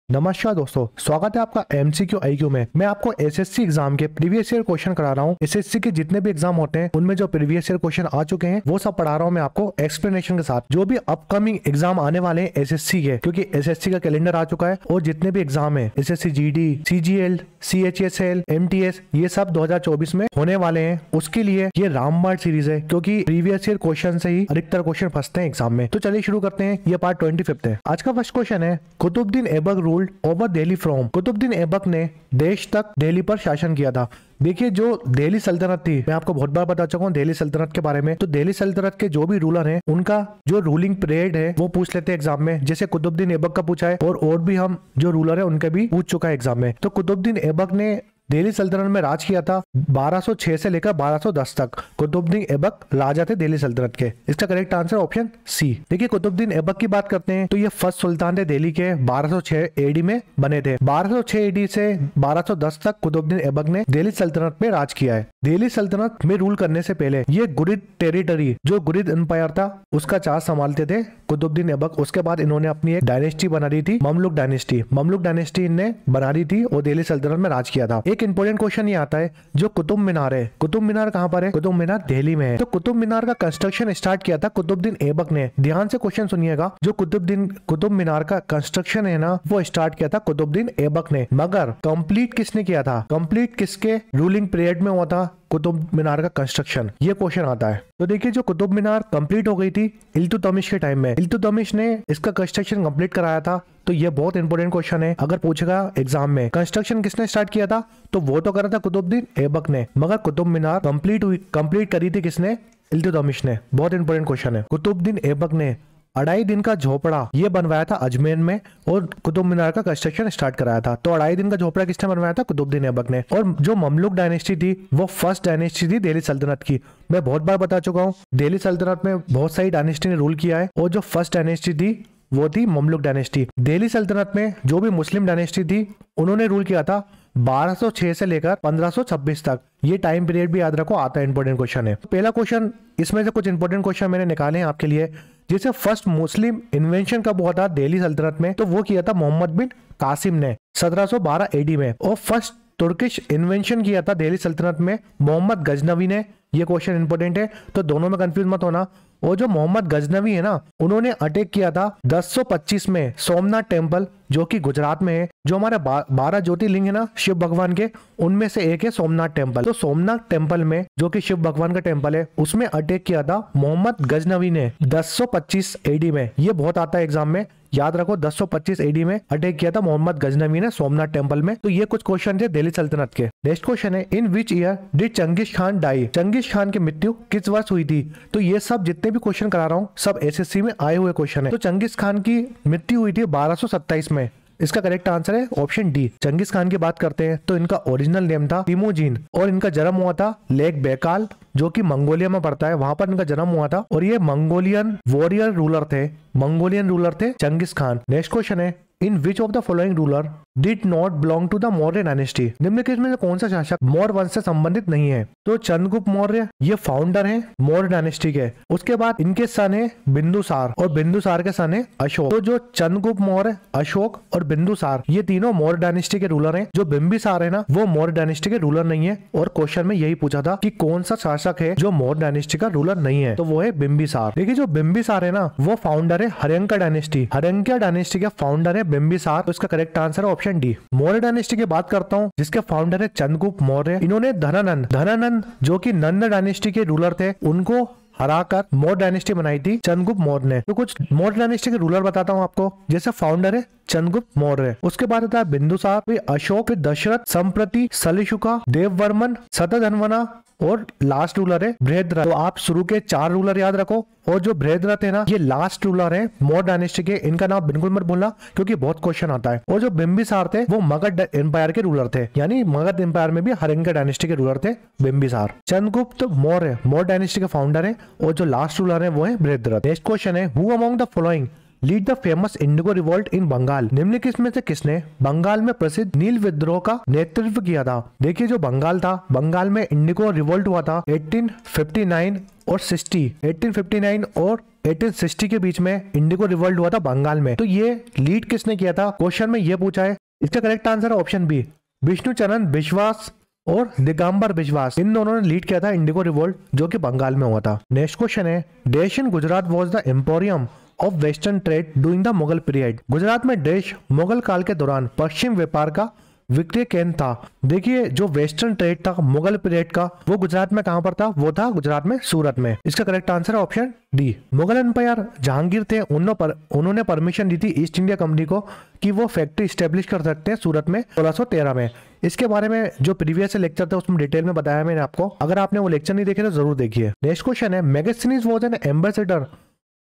नमस्कार दोस्तों, स्वागत है आपका एमसीक्यू आईक्यू में। मैं आपको एसएससी एग्जाम के प्रीवियस ईयर क्वेश्चन करा रहा हूँ। एसएससी के जितने भी एग्जाम होते हैं उनमें जो प्रीवियस ईयर क्वेश्चन आ चुके हैं वो सब पढ़ा रहा हूँ मैं आपको एक्सप्लेनेशन के साथ। जो भी अपकमिंग एग्जाम आने वाले हैं एसएससी के, क्योंकि एसएससी का कैलेंडर आ चुका है और जितने भी एग्जाम है SSC GD, CGL, CHSL, MTS, ये सब 2024 में होने वाले हैं। उसके लिए ये रामबाण सीरीज है, क्योंकि प्रीवियस ईयर क्वेश्चन से ही अधिकतर क्वेश्चन फंसते हैं एग्जाम में। तो चलिए शुरू करते हैं। ये पार्ट 25 है। आज का फर्स्ट क्वेश्चन है, Qutbuddin Aibak ruled over Delhi from. Qutbuddin Aibak ने देश तक दिल्ली पर शासन किया था। देखिए, जो दिल्ली सल्तनत थी, मैं आपको बहुत बार बता चुका हूँ दिल्ली सल्तनत के बारे में। तो दिल्ली सल्तनत के जो भी रूलर हैं उनका जो रूलिंग पीरियड है वो पूछ लेते हैं एग्जाम में। जैसे कुतुबुद्दीन ऐबक का पूछा है और भी हम जो रूलर है उनके भी पूछ चुका है एग्जाम में। तो कुतुबुद्दीन ऐबक ने दिल्ली सल्तनत में राज किया था 1206 से लेकर 1210 तक। कुतुबुद्दीन ऐबक राजा थे दिल्ली सल्तनत के। इसका करेक्ट आंसर ऑप्शन सी। देखिए, कुतुबुद्दीन ऐबक की बात करते हैं तो ये फर्स्ट सुल्तान थे दिल्ली के। 1206 एडी में बने थे। 1206 एडी से 1210 तक कुतुबुद्दीन ऐबक ने दिल्ली सल्तनत में राज किया है। दिल्ली सल्तनत में रूल करने से पहले ये गुरिद टेरिटरी, जो गुरिद एम्पायर था, उसका चार्ज संभालते थे कुतुबुद्दीन ऐबक। उसके बाद इन्होंने अपनी एक डायनेस्टी बना दी थी, ममलुक डायनेस्टी। ममलुक डायनेस्टी इनने बना दी थी और दिल्ली सल्तनत में राज किया था। एक इंपॉर्टेंट क्वेश्चन ये आता है, जो कुतुब मीनार है, कुतुब मीनार कहाँ पर है? कुतुब मीनार दिल्ली में है। तो कुतुब मीनार का कंस्ट्रक्शन स्टार्ट किया था कुतुबुद्दीन ऐबक ने। ध्यान से क्वेश्चन सुनिएगा। जो कुतुब मीनार का कंस्ट्रक्शन है ना, वो स्टार्ट किया था कुतुबुद्दीन ऐबक ने। मगर कंप्लीट किसने किया था? कंप्लीट किसके रूलिंग पीरियड में हुआ था कुतुब मीनार का कंस्ट्रक्शन? ये क्वेश्चन आता है। तो देखिए, जो कुतुब मीनार कंप्लीट हो गई थी इल्तुतमिश के टाइम में। इल्तुतमिश ने इसका कंस्ट्रक्शन कंप्लीट कराया था। तो ये बहुत इंपॉर्टेंट क्वेश्चन है। अगर पूछेगा एग्जाम में कंस्ट्रक्शन किसने स्टार्ट किया था, तो वो तो करा था कुतुबुद्दीन ऐबक ने। मगर कुतुब मीनार कंप्लीट करी थी किसने? इल्तुतमिश ने। बहुत इंपॉर्टेंट क्वेश्चन है। कुतुबुद्दीन ऐबक ने 2.5 दिन का झोपड़ा ये बनवाया था अजमेर में और कुतुब मीनार का कंस्ट्रक्शन स्टार्ट कराया था। तो 2.5 दिन का झोपड़ा किसने बनवाया था? कुतुबुद्दीन ऐबक ने। और जो ममलुक डायनेस्टी थी वो फर्स्ट डायनेस्टी थी दिल्ली सल्तनत की। मैं बहुत बार बता चुका हूँ, दिल्ली सल्तनत में बहुत सारी डायनेस्टी ने रूल किया है और जो फर्स्ट डायनेस्टी थी वो थी ममलुक डायनेस्टी। दिल्ली सल्तनत में जो भी मुस्लिम डायनेस्टी थी उन्होंने रूल किया था 1206 से लेकर 1526 तक। ये टाइम पीरियड भी याद रखो, आता है, इंपॉर्टेंट क्वेश्चन है। पहला क्वेश्चन, इसमें से कुछ इंपॉर्टेंट क्वेश्चन मैंने निकाले हैं आपके लिए। जैसे फर्स्ट मुस्लिम इन्वेंशन कब हुआ था दिल्ली सल्तनत में, तो वो किया था मोहम्मद बिन कासिम ने 1712 एडी में। और फर्स्ट तुर्किश इन्वेंशन किया था दिल्ली सल्तनत में मोहम्मद गजनवी ने। ये क्वेश्चन इंपॉर्टेंट है, तो दोनों में कंफ्यूज मत होना। और जो मोहम्मद गजनवी है ना, उन्होंने अटैक किया था 1025 में सोमनाथ टेम्पल, जो कि गुजरात में है। जो हमारे 12 ज्योतिर्लिंग है ना शिव भगवान के, उनमें से एक है सोमनाथ टेम्पल। तो सोमनाथ टेम्पल में, जो कि शिव भगवान का टेम्पल है, उसमें अटैक किया था मोहम्मद गजनवी ने 1025 एडी में। ये बहुत आता है एग्जाम में, याद रखो। 1025 एडी में अटैक किया था मोहम्मद गजनवी ने सोमनाथ टेम्पल में। तो ये कुछ क्वेश्चन थे दिल्ली सल्तनत के। नेक्स्ट क्वेश्चन है, in which year did Changez Khan die? Changez Khan की मृत्यु किस वर्ष हुई थी? तो ये सब जितने भी क्वेश्चन करा रहा हूँ सब एसएससी में आए हुए क्वेश्चन है। तो चंगेज खान की मृत्यु हुई थी 1227 में। इसका करेक्ट आंसर है ऑप्शन डी। चंगेज खान की बात करते हैं तो इनका ओरिजिनल नेम था तिमुजिन और इनका जन्म हुआ था लेक बैकाल, जो कि मंगोलिया में पड़ता है, वहां पर इनका जन्म हुआ था। और ये मंगोलियन वॉरियर रूलर थे चंगेज खान। नेक्स्ट क्वेश्चन है, in which of the following ruler did not belong to the Maurya dynasty? निम्नलिखित में से कौन सा शासक मौर्य वंश से संबंधित नहीं है? तो चंद्रगुप्त मौर्य ये फाउंडर हैं मौर्य डायनेस्टी के। उसके बाद इनके सन है बिंदुसार और बिंदुसार के सन है अशोक। तो जो चंद्रगुप्त मौर्य, अशोक और बिंदुसार, ये तीनों मौर्य डायनेस्टी के रूलर हैं। जो बिंबिसार है ना, वो मौर्य डायनेस्टी के रूलर नहीं है। और क्वेश्चन में यही पूछा था कि कौन सा शासक है जो मौर्य डायनेस्टी का रूलर नहीं है, तो वो है बिंबिसार। देखिए, जो बिंबिसार है ना, वो फाउंडर है हर्यंका डायनेस्टी। हर्यंका डायनेस्टी के फाउंडर है बिंबिसार। तो इसका करेक्ट आंसर है ऑप्शन डी। मौर्य डायनेस्टी की बात करता हूँ, जिसके फाउंडर है चंद्रगुप्त मौर्य। इन्होंने धनानंद जो कि नंद डायनेस्टी के रूलर थे, उनको हराकर मौर्य डायनेस्टी बनाई थी चंद्रगुप्त मौर्य ने। तो कुछ मौर्य डायनेस्टी के रूलर बताता हूँ आपको। जैसे फाउंडर है चंद्रगुप्त मौर्य, उसके बाद आता है बिंदुसार, फिर अशोक, फिर दशरथ, संप्रति, सलिशुका, देववर्मन, शतधन्वना और लास्ट रूलर है बृहद्रथ। तो आप शुरू के 4 रूलर याद रखो। और जो बृहद्रथ है ना, ये लास्ट रूलर है मौर्य डायनेस्टी के। इनका नाम बिल्कुल मत भूलना, क्योंकि बहुत क्वेश्चन आता है। और जो बिंबिसार थे वो मगध एम्पायर के रूलर थे, यानी मगध एम्पायर में भी हर्यंका डायनेस्टी के रूलर थे बिंबिसार। चंद्रगुप्त मौर्य मौर्य डायनेस्टी के फाउंडर है और जो लास्ट रूलर है वो है बृहद्रथ। नेक्स्ट क्वेश्चन है, who among the following lead the famous indigo revolt in Bengal? निम्नलिखित में से किसने बंगाल में प्रसिद्ध नील विद्रोह का नेतृत्व किया था? देखिए, जो बंगाल था, बंगाल में इंडिगो रिवोल्ट हुआ था 1859 और 1859 और 1860 के बीच में इंडिगो रिवॉल्ट हुआ था बंगाल में। तो ये लीड किसने किया था, क्वेश्चन में ये पूछा है। इसका करेक्ट आंसर है ऑप्शन बी, विष्णु चरण विश्वास और दिगंबर विश्वास, इन दोनों ने लीड किया था इंडिगो रिवॉल्ट जो कि बंगाल में हुआ था। नेक्स्ट क्वेश्चन है, देश in Gujarat was the emporium of western trade during the Mughal period. Gujarat में देश मुगल काल के दौरान पश्चिम व्यापार का विक्रय केंद्र था। देखिए जो वेस्टर्न ट्रेड था मुगल पीरियड का, वो गुजरात में कहां पर था, वो था गुजरात में सूरत में। इसका करेक्ट आंसर है option D. Mughal empire Jahangir थे, उन्होंने परमिशन दी थी ईस्ट इंडिया कंपनी को कि वो फैक्ट्री स्टेब्लिश कर सकते हैं सूरत में 1613 में। इसके बारे में जो प्रीवियस लेक्चर था उसमें डिटेल में बताया मैंने आपको, अगर आपने वो लेक्चर नहीं देखे तो जरूर देखिए। नेक्स्ट क्वेश्चन है, Megasthenes was an ambassador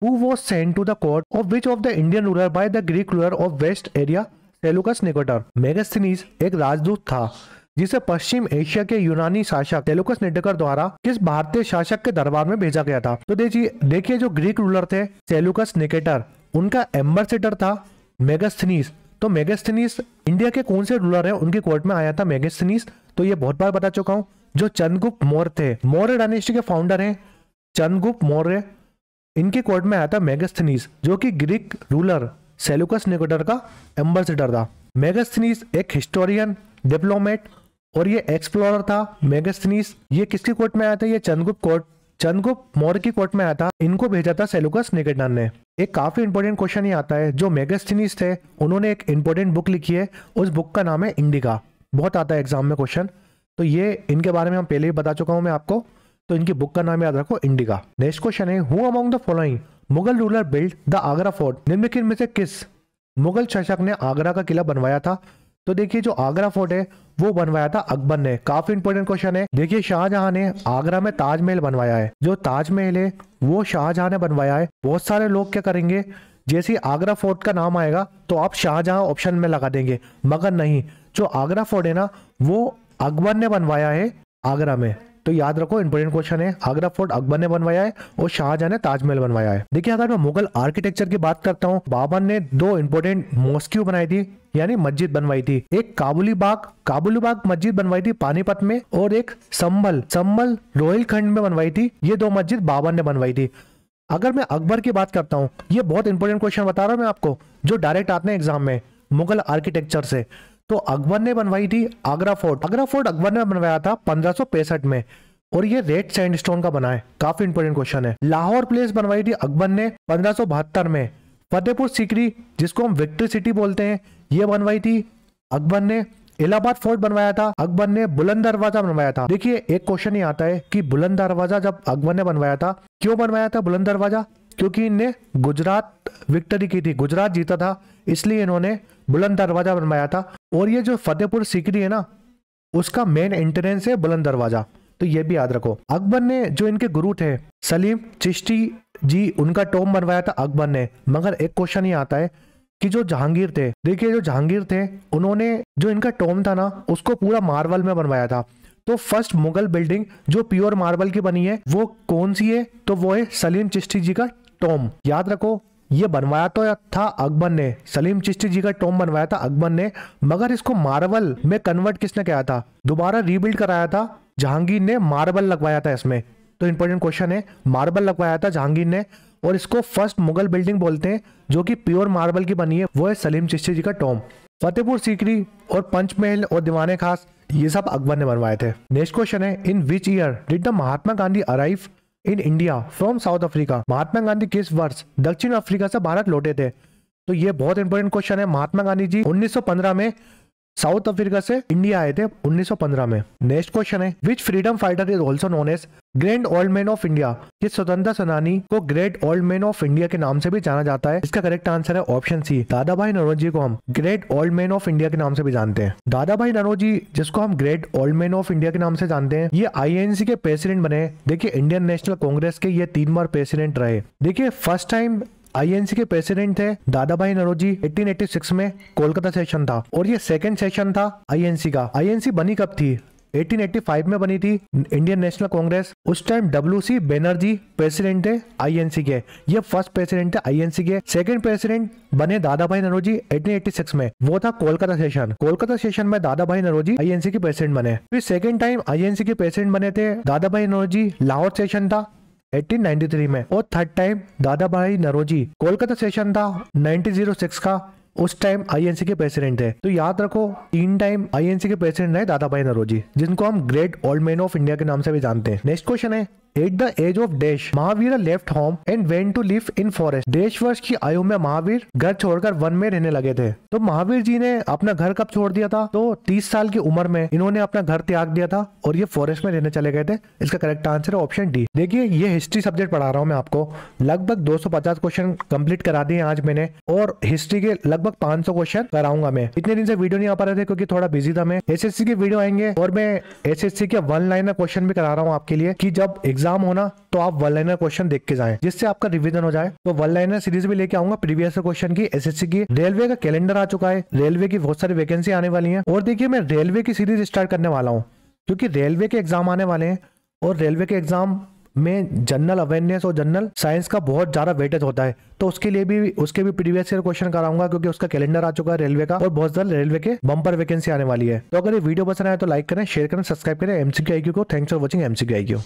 who was sent to the court of which of the Indian ruler by the Greek ruler of West area Seleucus Nicator. Megasthenes एक राजदूत था जिसे पश्चिम एशिया के यूनानी शासक सेलुकस निकेटर द्वारा किस भारतीय शासक के दरबार में भेजा गया था। तो देखिए जो ग्रीक रूलर थे सेलुकस निकेटर, उनका एम्बेसडर था मेगास्थनीज। तो मेगास्थनीज इंडिया के कौन से रूलर है उनकी कोर्ट में आया था मेगास्थनीज, तो ये बहुत बार बता चुका हूँ। जो चंद्रगुप्त मौर्य थे, मौर्य डायनेस्टी के फाउंडर हैं चंद्रगुप्त मौर्य, इनके कोर्ट में आया था मेगास्थनीज जो कि ग्रीक रूलर सेलुकस निकेटर का एम्बेसडर था। मेगास्थनीज एक हिस्टोरियन, डिप्लोमेट और ये एक्सप्लोरर था। मेगास्थनीज ये किसकी कोर्ट में आया था, ये चंद्रगुप्त मौर्य की कोर्ट में आया था। इनको भेजा था सेलुकस निकेटर ने। एक काफी इंपॉर्टेंट क्वेश्चन ये आता है, जो मेगास्थनीज थे उन्होंने एक इंपॉर्टेंट बुक लिखी है, उस बुक का नाम है इंडिका। बहुत आता है एग्जाम में क्वेश्चन, तो ये इनके बारे में हम पहले ही बता चुका हूं मैं आपको, तो इनकी बुक का नाम याद रखो इंडिका। नेक्स्ट क्वेश्चन है, who among the following Mughal ruler build the Agra fort. निम्नलिखित में से किस मुगल शासक ने आगरा का किला बनवाया था। तो देखिए जो आगरा फोर्ट है वो बनवाया था अकबर ने। काफी इंपॉर्टेंट क्वेश्चन है। देखिए शाहजहां ने आगरा में ताजमहल बनवाया है, जो ताजमहल है वो शाहजहां ने बनवाया है। बहुत सारे लोग क्या करेंगे, जैसे आगरा फोर्ट का नाम आएगा तो आप शाहजहां ऑप्शन में लगा देंगे, मगर नहीं, जो आगरा फोर्ट है ना वो अकबर ने बनवाया है आगरा में। तो याद रखो इंपॉर्टेंट क्वेश्चन है, आगरा फोर्ट अकबर ने बनवाया है और शाहजहां ने ताजमहल बनवाया है। देखिए अगर मैं मुगल आर्किटेक्चर की बात करता हूँ, बाबर ने दो इंपॉर्टेंट मॉस्क्यू बनाई थी, यानी मस्जिद बनवाई थी। एक काबुली बाग मस्जिद बनवाई थी पानीपत में, और एक संभल रोहिलखंड में बनवाई थी। ये दो मस्जिद बाबर ने बनवाई थी। अगर मैं अकबर की बात करता हूँ, ये बहुत इंपॉर्टेंट क्वेश्चन बता रहा हूँ मैं आपको, जो डायरेक्ट आते हैं एग्जाम में मुगल आर्किटेक्चर से। तो अकबर ने बनवाई थी आगरा फोर्ट अकबर ने बनवाया था 1565 में, और ये रेड सैंडस्टोन का बना है। काफी इंपॉर्टेंट क्वेश्चन है। लाहौर प्लेस बनवाई थी अकबर ने 1572 में। फतेहपुर सीकरी जिसको हम विक्ट्री सिटी बोलते हैं, ये बनवाई थी अकबर ने। इलाहाबाद फोर्ट बनवाया था अकबर ने। बुलंद दरवाजा बनवाया था। देखिए एक क्वेश्चन ये आता है कि बुलंद दरवाजा जब अकबर ने बनवाया था, क्यों बनवाया था बुलंद दरवाजा, क्योंकि इनने गुजरात विक्ट्री की थी, गुजरात जीता था, इसलिए इन्होंने बुलंद दरवाजा बनवाया था। और ये जो फतेहपुर सीकरी है ना, उसका मेन एंट्रेंस है बुलंद दरवाजा, तो ये भी याद रखो। अकबर ने जो इनके गुरु थे सलीम चिश्ती जी, उनका टॉम बनवाया था अकबर ने। मगर एक क्वेश्चन ये आता है कि जो जहांगीर थे, देखिए जो जहांगीर थे उन्होंने जो इनका टॉम था ना उसको पूरा मार्बल में बनवाया था। तो फर्स्ट मुगल बिल्डिंग जो प्योर मार्बल की बनी है वो कौन सी है, तो वो है सलीम चिश्ती जी का टॉम। याद रखो ये बनवाया तो था अकबर ने, सलीम चिश्ती जी का टॉम बनवाया था अकबर ने, मगर इसको मार्बल में कन्वर्ट किसने किया था, दोबारा रीबिल्ड कराया था जहांगीर ने, मार्बल लगवाया था इसमें। तो इंपॉर्टेंट क्वेश्चन है, मार्बल लगवाया था जहांगीर ने, और इसको फर्स्ट मुगल बिल्डिंग बोलते हैं जो कि प्योर मार्बल की बनी है, वो है सलीम चिश्ती जी का टॉम। फतेहपुर सीकरी और पंचमहल और दीवाने खास ये सब अकबर ने बनवाए थे। नेक्स्ट क्वेश्चन है, in which year did the Mahatma Gandhi arrive in India from South Africa. Mahatma Gandhi किस वर्ष दक्षिण अफ्रीका से भारत लौटे थे। तो ये बहुत इंपॉर्टेंट क्वेश्चन है। महात्मा गांधी जी 1915 में साउथ अफ्रीका से इंडिया आए थे 1915 में। नेक्स्ट क्वेश्चन है, which freedom fighter is also known as grand old man of India. किस स्वतंत्रता सेनानी को great old man of India के नाम से भी जाना जाता है। इसका करेक्ट आंसर है option C, Dadabhai Naoroji को हम great old man of India के नाम से भी जानते हैं। दादा भाई नौरोजी जिसको हम great old man of India के नाम से जानते हैं, ये INC के प्रेसिडेंट बने। देखिए इंडियन नेशनल कांग्रेस के ये 3 बार प्रेसिडेंट रहे। देखिए फर्स्ट टाइम INC के प्रेसिडेंट थे दादा भाई नौरोजी, 1886 में कोलकाता सेशन था, और ये सेकंड सेशन था INC का। INC बनी कब थी, 1885 में बनी थी इंडियन नेशनल कांग्रेस। उस टाइम WC बैनर्जी प्रेसिडेंट थे INC के, ये फर्स्ट प्रेसिडेंट थे INC के। सेकंड प्रेसिडेंट बने दादा भाई नौरोजी 1886 में, वो था कोलकाता सेशन। कोलकाता सेशन में दादा भाई नौरोजी INC के प्रेसिडेंट बने। फिर सेकंड टाइम INC के प्रेसिडेंट बने थे दादा भाई नौरोजी, लाहौर सेशन था 1893 में, और थर्ड टाइम दादा भाई नौरोजी। कोलकाता सेशन था 1906 का, उस टाइम आईएनसी के प्रेसिडेंट थे। तो याद रखो 3 टाइम आईएनसी के प्रेसिडेंट है दादा भाई नौरोजी, जिनको हम great old man of India के नाम से भी जानते हैं। नेक्स्ट क्वेश्चन है, at the age of dash Mahavir left home and went to live in forest. Dash वर्ष की आयु में महावीर घर छोड़कर वन में रहने लगे थे। तो महावीर जी ने अपना घर कब छोड़ दिया था? तो 30 साल की उम्र में इन्होंने अपना घर त्याग दिया था और ये फॉरेस्ट में रहने चले गए थे। इसका करेक्ट आंसर है ऑप्शन डी। देखिए ये हिस्ट्री सब्जेक्ट पढ़ा रहा हूँ मैं आपको, लगभग 250 क्वेश्चन कंप्लीट करा दिए आज मैंने, और हिस्ट्री के लगभग 500 क्वेश्चन कराऊंगा मैं। इतने दिन से वीडियो नहीं आ पा रहे थे क्योंकि थोड़ा बिजी था मैं। एसएससी के वीडियो आएंगे और मैं एसएससी के 1 लाइनर क्वेश्चन भी करा रहा हूँ आपके लिए, कि जब एग्जाम होना तो आप 1 लाइनर क्वेश्चन देख के जाएं, जिससे आपका रिवीजन हो जाए। तो 1 लाइनर सीरीज भी लेके आऊंगा प्रीवियस क्वेश्चन की, एसएससी की। रेलवे का कैलेंडर आ चुका है, रेलवे की बहुत सारी वैकेंसी आने वाली है। और देखिए मैं रेलवे की सीरीज स्टार्ट करने वाला हूँ, क्योंकि रेलवे के एग्जाम आने वाले हैं, और रेलवे के एग्जाम में जनरल अवेयरनेस और जनरल साइंस का बहुत ज्यादा वेटेज होता है। तो उसके लिए भी उसके भी प्रीवियस ईयर क्वेश्चन कराऊंगा, क्योंकि उसका कैलेंडर आ चुका है रेलवे का, और बहुत जल्द रेलवे के बम्पर वैकेंसी आने वाली है। तो अगर ये वीडियो पसंद आए तो लाइक करें, शेयर करें, सब्सक्राइब करें एमसीक्यू आईक्यू को। Thanks for watching MCQ IQ.